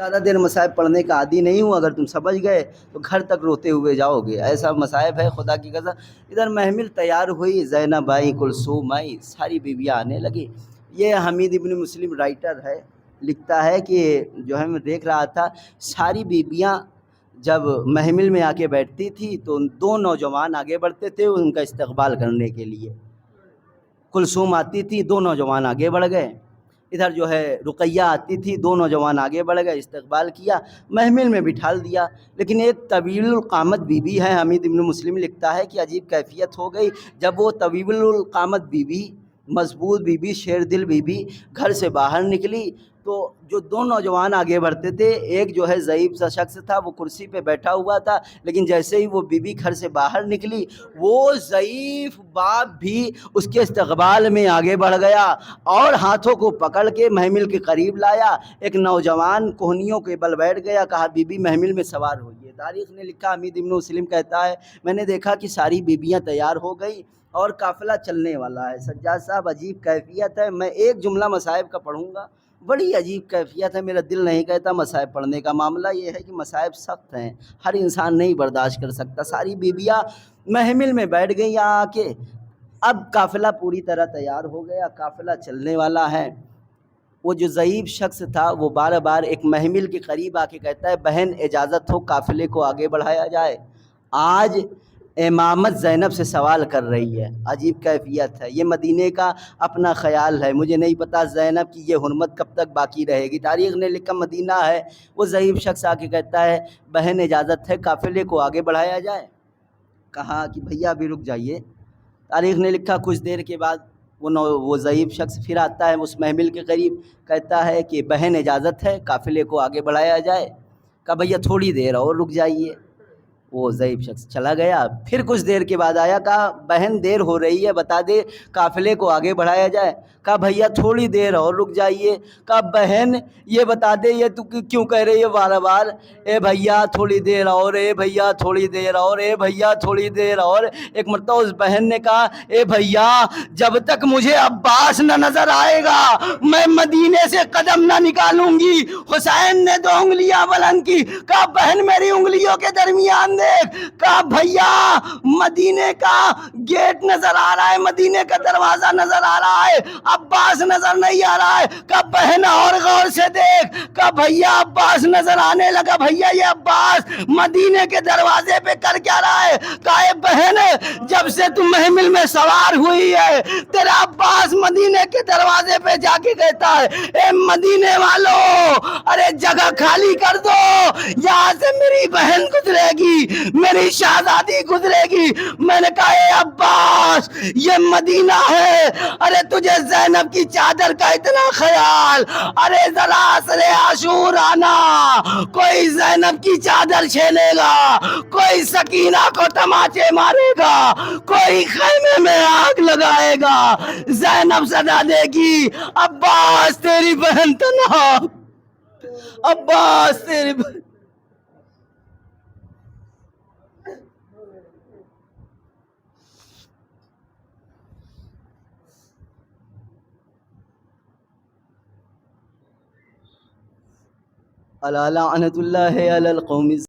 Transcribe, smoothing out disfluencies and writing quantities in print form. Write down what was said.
زیادہ دیر مصائب پڑھنے کا عادی نہیں ہوں، اگر تم سمجھ گئے تو گھر تک روتے ہوئے جاؤ گے، ایسا مصائب ہے خدا کی قسم۔ ادھر محمل تیار ہوئی، زینب آئی، کلثوم آئی، ساری بیویاں آنے لگی۔ یہ حمید ابن مسلم رائٹر ہے، لکھتا ہے کہ جو ہے میں دیکھ رہا تھا، ساری بیویاں جب محمل میں آ کے بیٹھتی تھی تو دو نوجوان آگے بڑھتے تھے ان کا استقبال کرنے کے لیے۔ کلثوم آتی تھی، دو نوجوان آگے بڑھ گئے۔ ادھر جو ہے رقیہ آتی تھی، دو نوجوان آگے بڑھ گئے، استقبال کیا، محمل میں بٹھال دیا۔ لیکن ایک طویل القامت بی بی ہے، حمید ابن مسلم لکھتا ہے کہ عجیب کیفیت ہو گئی جب وہ طویل القامت بی بی، مضبوط بی بی، شیر دل بی بی گھر سے باہر نکلی تو جو دو نوجوان آگے بڑھتے تھے، ایک جو ہے ضعیف سا شخص تھا، وہ کرسی پہ بیٹھا ہوا تھا، لیکن جیسے ہی وہ بی بی گھر سے باہر نکلی، وہ ضعیف باپ بھی اس کے استقبال میں آگے بڑھ گیا اور ہاتھوں کو پکڑ کے محمل کے قریب لایا۔ ایک نوجوان کوہنیوں کے بل بیٹھ گیا، کہا بی بی محمل میں سوار ہوئیے۔ تاریخ نے لکھا، حمید ابن مسلم کہتا ہے میں نے دیکھا کہ ساری بیبیاں تیار ہو گئی اور قافلہ چلنے والا ہے۔ سجاد صاحب عجیب کیفیت ہے، میں ایک جملہ مصائب کا پڑھوں گا، بڑی عجیب کیفیت ہے، میرا دل نہیں کہتا مصائب پڑھنے کا۔ معاملہ یہ ہے کہ مصائب سخت ہیں، ہر انسان نہیں برداشت کر سکتا۔ ساری بیبیاں محمل میں بیٹھ گئیں آ کے، اب قافلہ پوری طرح تیار ہو گیا، قافلہ چلنے والا ہے۔ وہ جو ضعیف شخص تھا وہ بار بار ایک محمل کے قریب آ کے کہتا ہے بہن اجازت ہو قافلے کو آگے بڑھایا جائے۔ آج امامت زینب سے سوال کر رہی ہے، عجیب کیفیت ہے۔ یہ مدینے کا اپنا خیال ہے، مجھے نہیں پتا زینب کی یہ حرمت کب تک باقی رہے گی۔ تاریخ نے لکھا مدینہ ہے، وہ ضعیف شخص آ کے کہتا ہے بہن اجازت ہے قافلے کو آگے بڑھایا جائے۔ کہا کہ بھیا ابھی رک جائیے۔ تاریخ نے لکھا کچھ دیر کے بعد وہ ضعیف شخص پھر آتا ہے اس محمل کے قریب، کہتا ہے کہ بہن اجازت ہے قافلے کو آگے بڑھایا جائے۔ کہا بھیا تھوڑی دیر اور رک جائیے۔ وہ ضعیف شخص چلا گیا، پھر کچھ دیر کے بعد آیا، کہا بہن دیر ہو رہی ہے بتا دے قافلے کو آگے بڑھایا جائے۔ کہا بھیا تھوڑی دیر اور رک جائیے۔ کہا بہن یہ بتا دے یہ تو کیوں کہہ رہی ہے بار بار اے بھیا تھوڑی دیر اور، اے بھیا تھوڑی دیر اور، اے بھیا تھوڑی دیر اور۔ ایک مرتبہ اس بہن نے کہا اے بھیا جب تک مجھے عباس نہ نظر آئے گا میں مدینے سے قدم نہ نکالوں گی۔ حسین نے دو انگلیاں بلند کی، کہا بہن میری انگلیوں کے درمیان دیکھ۔ کہا بھیا مدینے کا گیٹ نظر آ رہا ہے، مدینے کا دروازہ نظر آ رہا ہے، عباس نظر نہیں آ رہا ہے۔ کہا بہن اور غور سے دیکھ۔ کہا بھیا عباس نظر آنے لگا، بھیا یہ عباس مدینے کے دروازے پہ کر کیا رہا ہے؟ کہا اے بہن جب سے تم محمل میں سوار ہوئی ہے تیرا عباس مدینے کے دروازے پہ جا کے کہتا ہے اے مدینے والوں ارے جگہ خالی کر دو، یہاں سے میری بہن گزرے گی، میری شہزادی گزرے گی۔ میں نے کہا اے عباس یہ مدینہ ہے، ارے تجھے زینب کی چادر کا اتنا خیال، ارے ذرا عصر عاشور آنا کوئی زینب کی چادر چھینے گا، کوئی سکینہ کو تماچے مارے گا، کوئی خیمے میں آگ لگائے گا، زینب صدا دے گی عباس تیری بہن تنہا، عباس تیری بہن۔ الا لعنت اللہ علی القوم